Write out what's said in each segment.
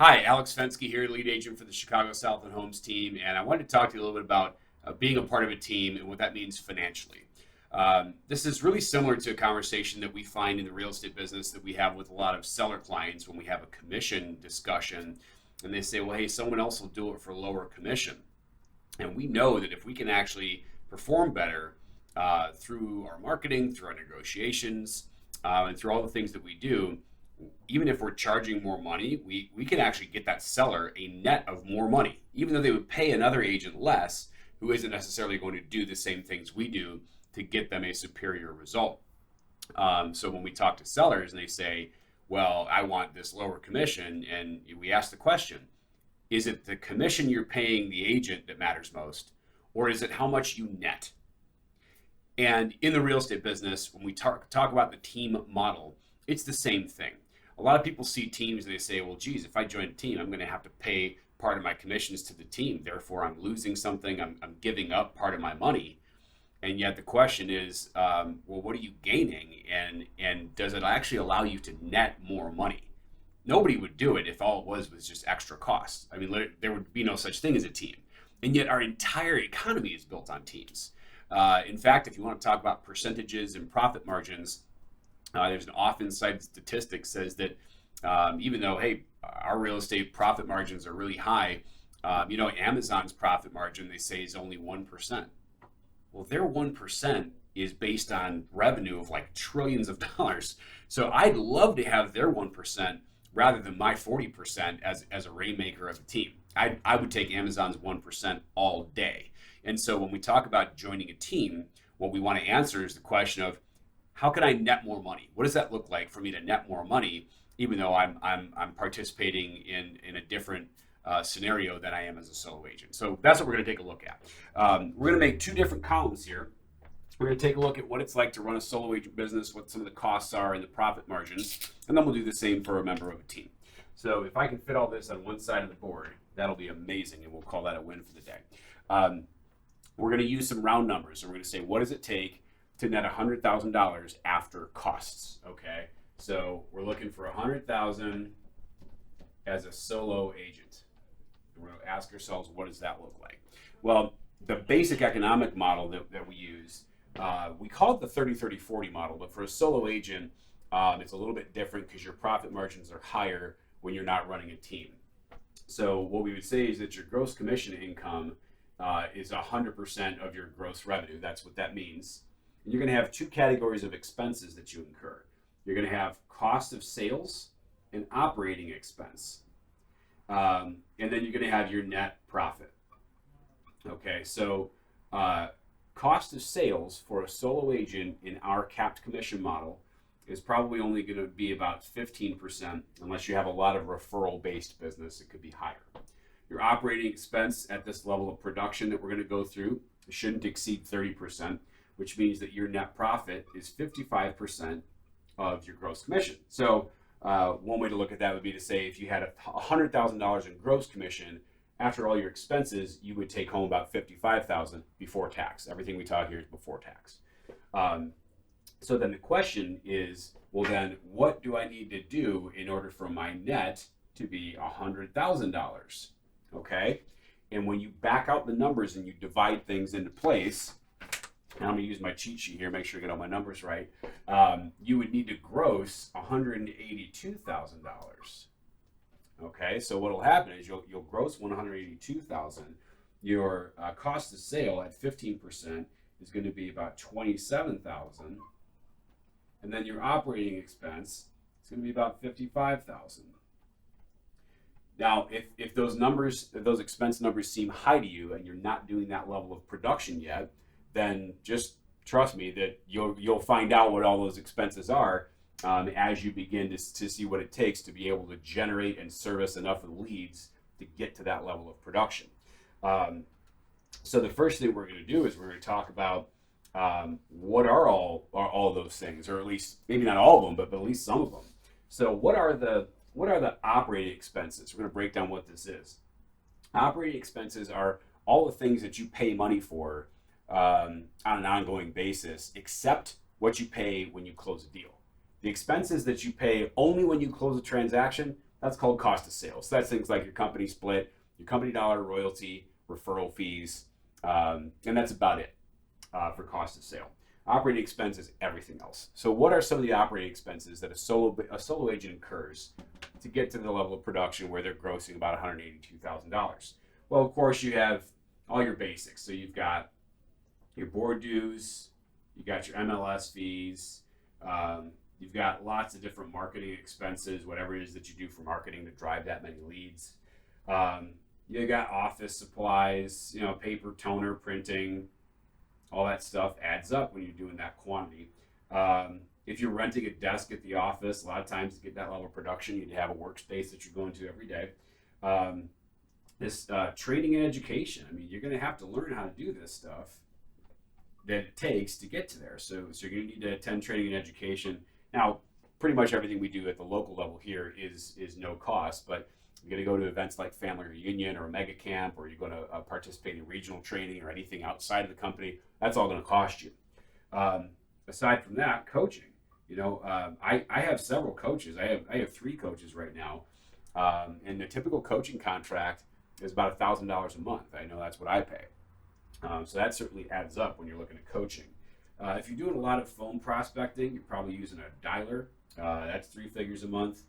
Hi, Alex Fensky here, lead agent for the Chicago South and Homes team, and I wanted to talk to you a little bit about being a part of a team and what that means financially. This is really similar to a conversation that we find in the real estate business that we have with a lot of seller clients when we have a commission discussion, and they say, "Well, hey, someone else will do it for lower commission," and we know that if we can actually perform better through our marketing, through our negotiations, and through all the things that we do, even if we're charging more money, we can actually get that seller a net of more money, even though they would pay another agent less who isn't necessarily going to do the same things we do to get them a superior result. So when we talk to sellers and they say, well, I want this lower commission, and we ask the question, is it the commission you're paying the agent that matters most, or is it how much you net? And in the real estate business, when we talk about the team model, it's the same thing. A lot of people see teams and they say, well, geez, if I join a team, I'm going to have to pay part of my commissions to the team. Therefore, I'm losing something. I'm giving up part of my money. And yet the question is, well, what are you gaining? And does it actually allow you to net more money? Nobody would do it if all it was just extra costs. I mean, there would be no such thing as a team. And yet our entire economy is built on teams. In fact, if you want to talk about percentages and profit margins, there's an often cited statistic says that even though, hey, our real estate profit margins are really high, Amazon's profit margin, they say, is only 1%. Well, their 1% is based on revenue of like trillions of dollars. So I'd love to have their 1% rather than my 40% as a rainmaker of a team. I would take Amazon's 1% all day. And so when we talk about joining a team, what we want to answer is the question of, how can I net more money? What does that look like for me to net more money, even though I'm participating in a different scenario than I am as a solo agent? So that's what we're going to take a look at. We're going to make two different columns here. We're going to take a look at what it's like to run a solo agent business, what some of the costs are and the profit margins, and then we'll do the same for a member of a team. So if I can fit all this on one side of the board, that'll be amazing, and we'll call that a win for the day. We're going to use some round numbers, and we're going to say, what does it take to net $100,000 after costs? Okay, so we're looking for $100,000 as a solo agent. And we're going to ask ourselves, what does that look like? Well, the basic economic model that we use, we call it the 30-30-40 model, but for a solo agent, it's a little bit different because your profit margins are higher when you're not running a team. So what we would say is that your gross commission income is 100% of your gross revenue. That's what that means. And you're going to have two categories of expenses that you incur. You're going to have cost of sales and operating expense. And then you're going to have your net profit. Okay, so cost of sales for a solo agent in our capped commission model is probably only going to be about 15%, unless you have a lot of referral-based business. It could be higher. Your operating expense at this level of production that we're going to go through shouldn't exceed 30%, which means that your net profit is 55% of your gross commission. So one way to look at that would be to say if you had $100,000 in gross commission, after all your expenses, you would take home about $55,000 before tax. Everything we talk here is before tax. So then the question is, well then, what do I need to do in order for my net to be $100,000? Okay? And when you back out the numbers and you divide things into place, and I'm going to use my cheat sheet here, make sure I get all my numbers right, you would need to gross $182,000. Okay, so what will happen is you'll gross $182,000. Your cost of sale at 15% is going to be about $27,000, and then your operating expense is going to be about $55,000. Now, if those expense numbers seem high to you, and you're not doing that level of production yet, then just trust me that you'll find out what all those expenses are as you begin to see what it takes to be able to generate and service enough of the leads to get to that level of production. So the first thing we're going to do is we're going to talk about what are all those things, or at least maybe not all of them, but at least some of them. So what are the operating expenses? We're going to break down what this is. Operating expenses are all the things that you pay money for on an ongoing basis, except what you pay when you close a deal. The expenses that you pay only when you close a transaction, That's called cost of sales. So that's things like your company split, your company dollar, royalty, referral fees, and that's about it for cost of sale. Operating expense is everything else. So what are some of the operating expenses that a solo agent incurs to get to the level of production where they're grossing about $182,000? Well, of course, you have all your basics. So you've got your board dues, you got your MLS fees, you've got lots of different marketing expenses, whatever it is that you do for marketing to drive that many leads. You got office supplies, paper, toner, printing, all that stuff adds up when you're doing that quantity. If you're renting a desk at the office, a lot of times to get that level of production, you need to have a workspace that you're going to every day. This training and education, you're going to have to learn how to do this stuff that it takes to get to there. So you're going to need to attend training and education. Now, pretty much everything we do at the local level here is no cost, but you're going to go to events like Family Reunion or a mega camp, or you're going to participate in regional training or anything outside of the company. That's all going to cost you. Aside from that, coaching. I have several coaches. I have 3 coaches right now, and the typical coaching contract is about $1,000 a month. I know that's what I pay. So that certainly adds up when you're looking at coaching. If you're doing a lot of phone prospecting, you're probably using a dialer. That's 3 figures a month.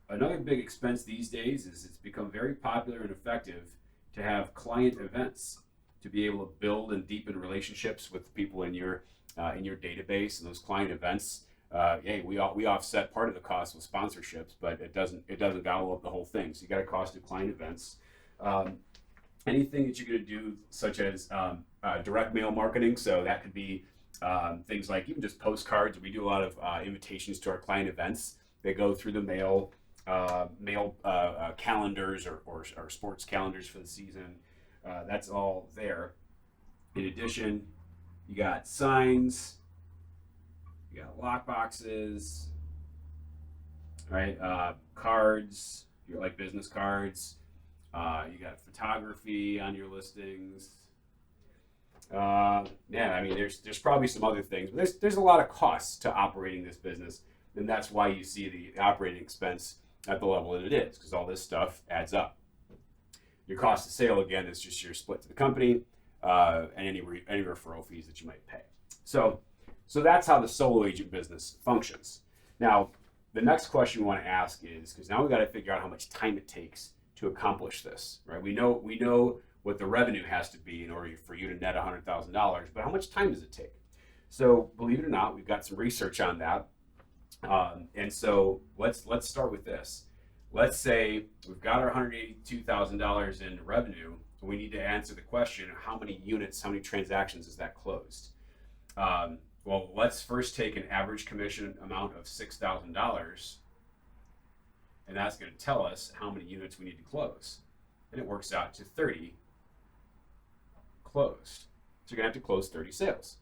Another big expense these days is it's become very popular and effective to have client events, to be able to build and deepen relationships with people in your database. And those client events, we offset part of the cost with sponsorships, but it doesn't gobble up the whole thing. So you got to cost of client events. Anything that you're going to do, such as direct mail marketing. So that could be things like even just postcards. We do a lot of invitations to our client events. They go through the mail calendars or sports calendars for the season. That's all there. In addition, you got signs, you got lock boxes, right? Cards, you like business cards. You got photography on your listings. There's probably some other things, but there's a lot of costs to operating this business, and that's why you see the operating expense at the level that it is, because all this stuff adds up. Your cost of sale, again, is just your split to the company and any referral fees that you might pay. So that's how the solo agent business functions. Now, the next question we want to ask is, because now we've got to figure out how much time it takes to accomplish this, right? We know what the revenue has to be in order for you to net $100,000, but how much time does it take? So believe it or not, we've got some research on that. And so let's start with this. Let's say we've got our $182,000 in revenue, and we need to answer the question, how many units, how many transactions is that closed? Well, let's first take an average commission amount of $6,000, and that's going to tell us how many units we need to close. And it works out to 30 closed. So you're going to have to close 30 sales.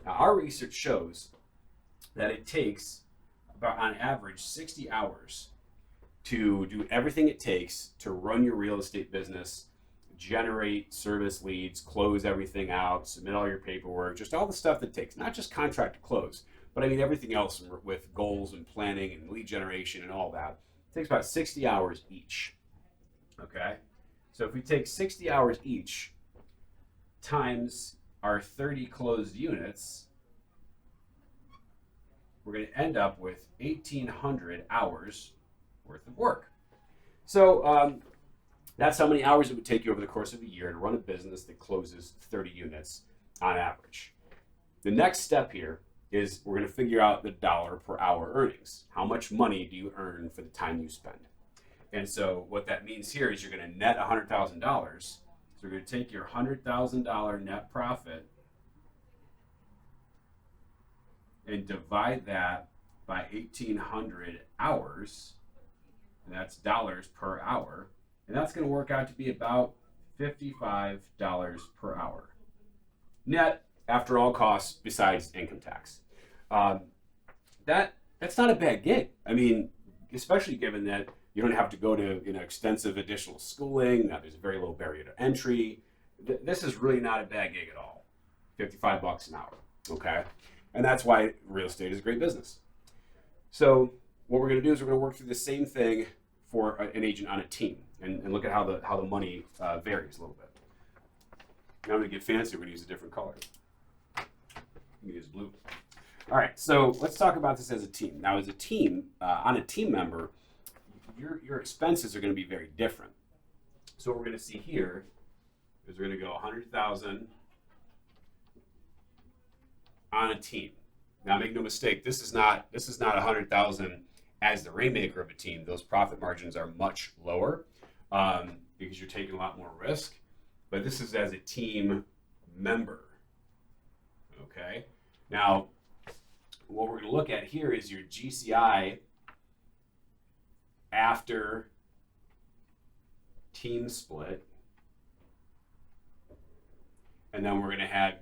Now, our research shows that it takes about, on average, 60 hours to do everything it takes to run your real estate business, generate service leads, close everything out, submit all your paperwork, just all the stuff that takes, not just contract to close, but everything else with goals and planning and lead generation and all that. It takes about 60 hours each, okay? So if we take 60 hours each times our 30 closed units, we're going to end up with 1,800 hours worth of work. So that's how many hours it would take you over the course of a year to run a business that closes 30 units on average. The next step here is we're going to figure out the dollar per hour earnings. How much money do you earn for the time you spend? And so what that means here is you're going to net $100,000. So we're going to take your $100,000 net profit and divide that by 1,800 hours, and that's dollars per hour, and that's going to work out to be about $55 per hour. Net after all costs besides income tax. That's not a bad gig. Especially given that you don't have to go to extensive additional schooling. Now, there's a very low barrier to entry. This is really not a bad gig at all. $55 an hour, okay? And that's why real estate is a great business. So what we're going to do is we're going to work through the same thing for an agent on a team, and look at how the money varies a little bit. Now I'm going to get fancy. We're going to use a different color. We use blue. All right, so let's talk about this as a team. Now, as a team, on a team member, your expenses are going to be very different. So what we're going to see here is we're going to go 100,000 on a team. Now, make no mistake, this is not 100,000 as the rainmaker of a team. Those profit margins are much lower because you're taking a lot more risk. But this is as a team member. Okay. Now, what we're going to look at here is your GCI after team split, and then we're going to have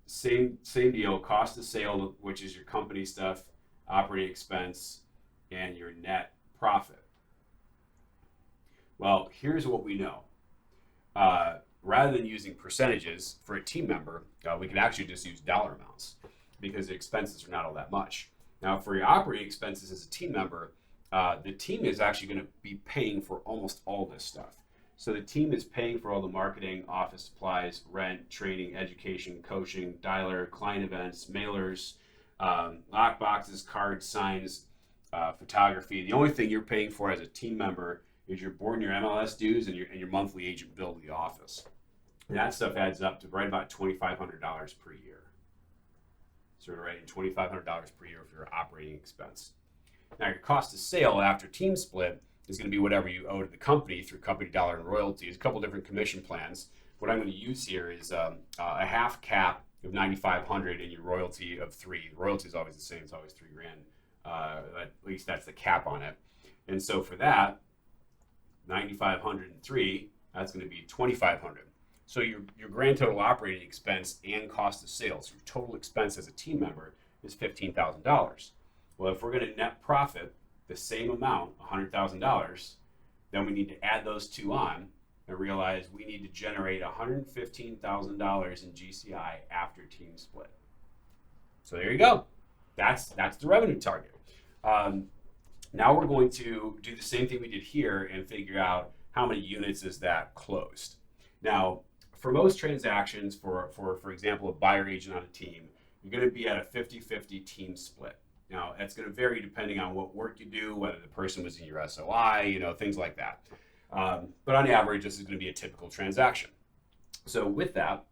same deal, cost of sale, which is your company stuff, operating expense, and your net profit. Well, here's what we know. Rather than using percentages for a team member, we can actually just use dollar amounts because the expenses are not all that much. Now, for your operating expenses as a team member, the team is actually going to be paying for almost all this stuff. So the team is paying for all the marketing, office supplies, rent, training, education, coaching, dialer, client events, mailers, lock boxes, cards, signs, photography. The only thing you're paying for as a team member is your board and your MLS dues and your monthly agent bill to the office. And that stuff adds up to right about $2,500 per year. So we're writing $2,500 per year for your operating expense. Now your cost of sale after team split is going to be whatever you owe to the company through company dollar and royalties. A couple different commission plans. What I'm going to use here is a half cap of $9,500 and your royalty of $3,000. The royalty is always the same; it's always $3,000. At least that's the cap on it. And so for that, $9,500 and $3,000, that's going to be $2,500. So your grand total operating expense and cost of sales, your total expense as a team member is $15,000. Well, if we're going to net profit the same amount, $100,000, then we need to add those two on and realize we need to generate $115,000 in GCI after team split. So there you go. That's the revenue target. Now we're going to do the same thing we did here and figure out how many units is that closed. Now, for most transactions, for example, a buyer agent on a team, you're going to be at a 50-50 team split. Now, that's going to vary depending on what work you do, whether the person was in your SOI, things like that. But on average, this is going to be a typical transaction. So with that,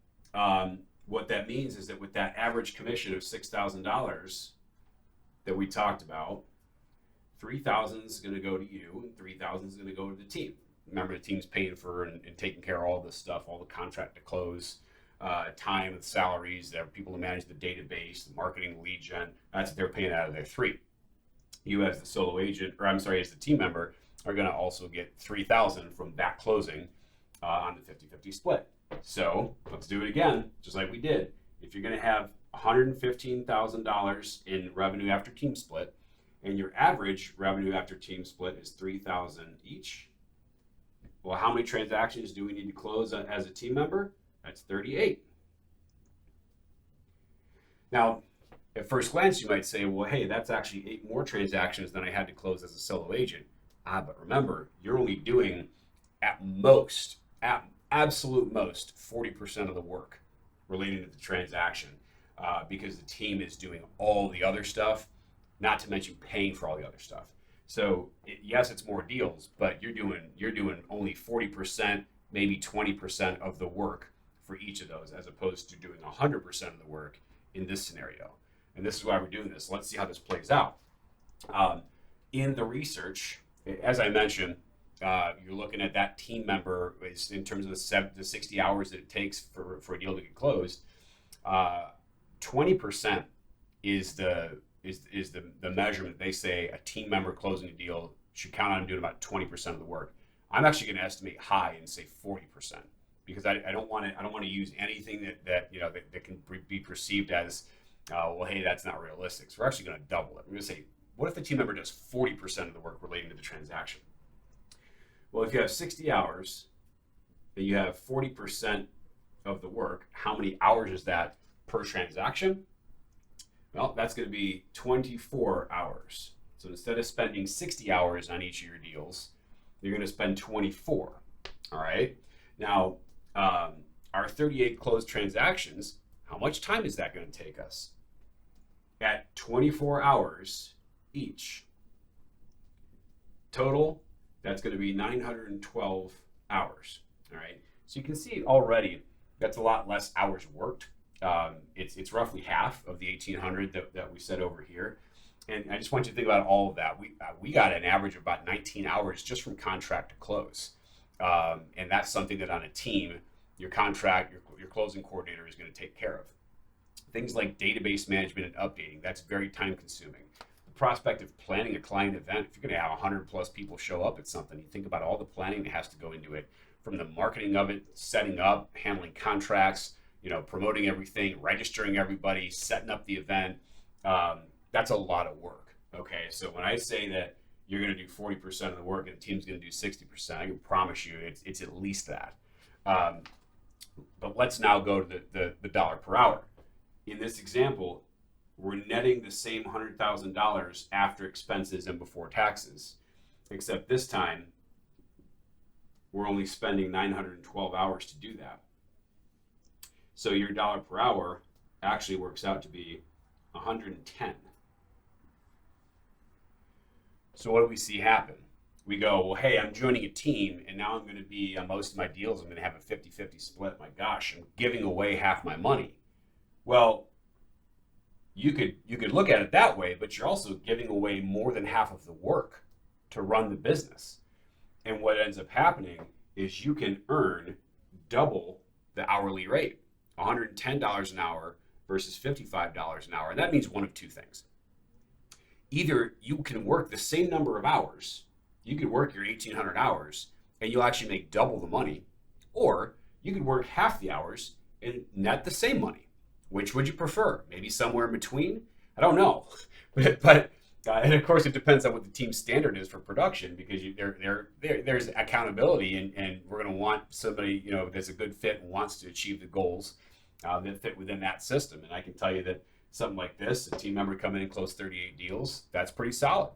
what that means is that with that average commission of $6,000 that we talked about, $3,000 is going to go to you, and $3,000 is going to go to the team. Remember, the team's paying for and taking care of all this stuff, all the contract to close, time, the salaries, there are people to manage the database, the marketing, the lead gen. That's what they're paying out of their $3,000. You as the solo agent, as the team member, are going to also get $3,000 from that closing on the 50-50 split. So let's do it again, just like we did. If you're going to have $115,000 in revenue after team split, and your average revenue after team split is $3,000 each, well, how many transactions do we need to close as a team member? That's 38. Now, at first glance, you might say, well, hey, that's actually 8 more transactions than I had to close as a solo agent. But remember, you're only doing at absolute most, 40% of the work relating to the transaction because the team is doing all the other stuff, not to mention paying for all the other stuff. So yes, it's more deals, but you're doing only 40%, maybe 20% of the work for each of those, as opposed to doing 100% of the work in this scenario. And this is why we're doing this. Let's see how this plays out. In the research, as I mentioned, you're looking at that team member in terms of the 60 hours that it takes for a deal to get closed. 20% is the measurement. They say a team member closing a deal should count on doing about 20% of the work. I'm actually going to estimate high and say 40% because I don't want to use anything that can be perceived as well, hey, that's not realistic. So we're actually going to double it. We're going to say, what if the team member does 40% of the work relating to the transaction? Well, if you have 60 hours and you have 40% of the work, how many hours is that per transaction? Well, that's going to be 24 hours. So instead of spending 60 hours on each of your deals, you're going to spend 24. All right. Now, our 38 closed transactions, how much time is that going to take us? At 24 hours each. Total, that's going to be 912 hours. All right. So you can see already that's a lot less hours worked. It's roughly half of the 1,800 that we said over here. And I just want you to think about all of that. We got an average of about 19 hours just from contract to close. And that's something that on a team, your contract, your closing coordinator is going to take care of. Things like database management and updating, that's very time consuming. The prospect of planning a client event, if you're going to have 100 plus people show up at something, you think about all the planning that has to go into it, from the marketing of it, setting up, handling contracts, promoting everything, registering everybody, setting up the event. That's a lot of work. Okay, so when I say that you're going to do 40% of the work and the team's going to do 60%, I can promise you it's at least that. But let's now go to the dollar per hour. In this example, we're netting the same $100,000 after expenses and before taxes, except this time we're only spending 912 hours to do that. So your dollar per hour actually works out to be 110. So what do we see happen? We go, well, hey, I'm joining a team, and now I'm going to be, on most of my deals, I'm going to have a 50-50 split. My gosh, I'm giving away half my money. Well, you could look at it that way, but you're also giving away more than half of the work to run the business. And what ends up happening is you can earn double the hourly rate, $110 an hour versus $55 an hour. And that means one of two things. Either you can work the same number of hours, you could work your 1,800 hours, and you'll actually make double the money, or you could work half the hours and net the same money. Which would you prefer? Maybe somewhere in between? I don't know. But and of course, it depends on what the team standard is for production, because there's accountability, and we're going to want somebody that's a good fit and wants to achieve the goals that fit within that system. And I can tell you that something like this, a team member come in and close 38 deals, that's pretty solid.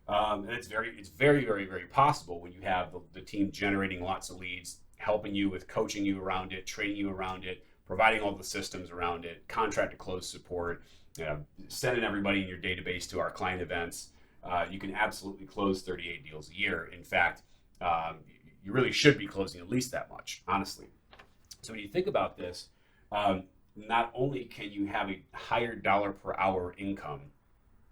And it's very, very, very possible when you have the team generating lots of leads, helping you with coaching you around it, training you around it, providing all the systems around it, contract to close support, sending everybody in your database to our client events. You can absolutely close 38 deals a year. In fact, you really should be closing at least that much, honestly. So when you think about this, not only can you have a higher dollar per hour income,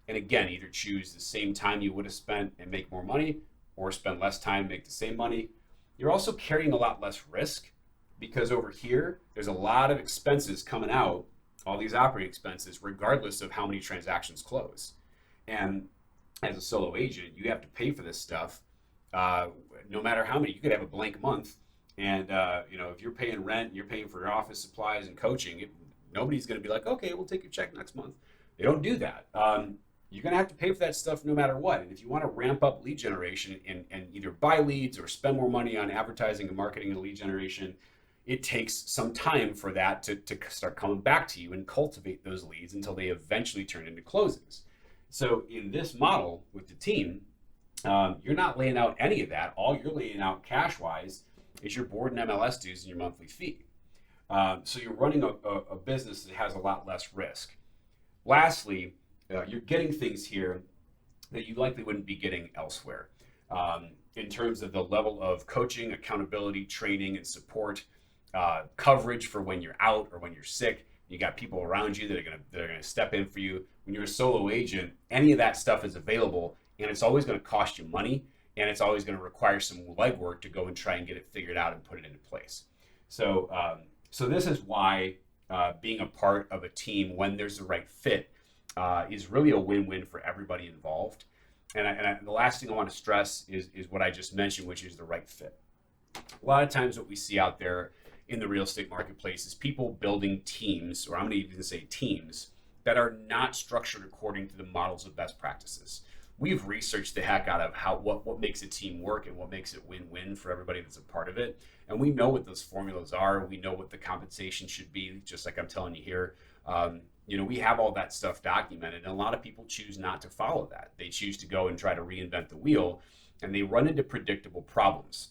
and again, either choose the same time you would have spent and make more money, or spend less time and make the same money, you're also carrying a lot less risk, because over here, there's a lot of expenses coming out, all these operating expenses, regardless of how many transactions close. And as a solo agent, you have to pay for this stuff, no matter how many. You could have a blank month, and if you're paying rent, you're paying for your office supplies and coaching, nobody's going to be like, okay, we'll take your check next month. They don't do that. You're going to have to pay for that stuff no matter what. And if you want to ramp up lead generation and either buy leads or spend more money on advertising and marketing and lead generation, it takes some time for that to start coming back to you and cultivate those leads until they eventually turn into closings. So in this model with the team, you're not laying out any of that. All you're laying out cash-wise is your board and MLS dues and your monthly fee. So you're running a business that has a lot less risk. Lastly, you're getting things here that you likely wouldn't be getting elsewhere. In terms of the level of coaching, accountability, training, and support, coverage for when you're out or when you're sick. You got people around you that are gonna step in for you. When you're a solo agent, any of that stuff is available, and it's always going to cost you money, and it's always going to require some legwork to go and try and get it figured out and put it into place. So this is why being a part of a team when there's the right fit is really a win-win for everybody involved. And the last thing I want to stress is what I just mentioned, which is the right fit. A lot of times what we see out there in the real estate marketplace is people building teams, or I'm going to even say teams, that are not structured according to the models of best practices. We've researched the heck out of what makes a team work and what makes it win-win for everybody that's a part of it. And we know what those formulas are. We know what the compensation should be, just like I'm telling you here. we have all that stuff documented, and a lot of people choose not to follow that. They choose to go and try to reinvent the wheel, and they run into predictable problems.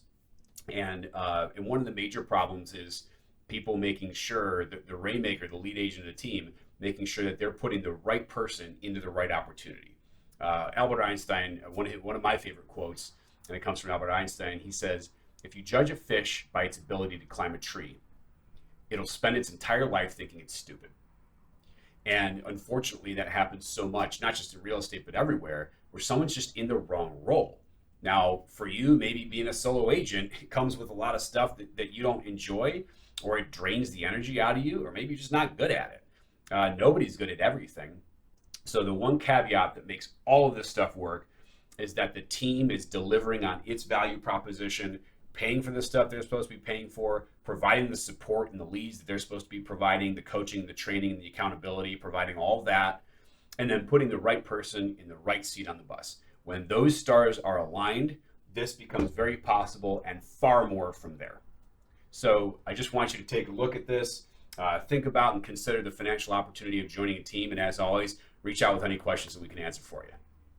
And one of the major problems is people making sure that the rainmaker, the lead agent of the team, making sure that they're putting the right person into the right opportunity. Albert Einstein, one of my favorite quotes, and it comes from Albert Einstein. He says, "If you judge a fish by its ability to climb a tree, it'll spend its entire life thinking it's stupid." And unfortunately, that happens so much, not just in real estate, but everywhere, where someone's just in the wrong role. Now, for you, maybe being a solo agent, it comes with a lot of stuff that you don't enjoy, or it drains the energy out of you, or maybe you're just not good at it. Nobody's good at everything. So the one caveat that makes all of this stuff work is that the team is delivering on its value proposition, paying for the stuff they're supposed to be paying for, providing the support and the leads that they're supposed to be providing, the coaching, the training, the accountability, providing all of that, and then putting the right person in the right seat on the bus. When those stars are aligned, this becomes very possible, and far more from there. So I just want you to take a look at this, think about and consider the financial opportunity of joining a team, and as always, reach out with any questions that we can answer for you.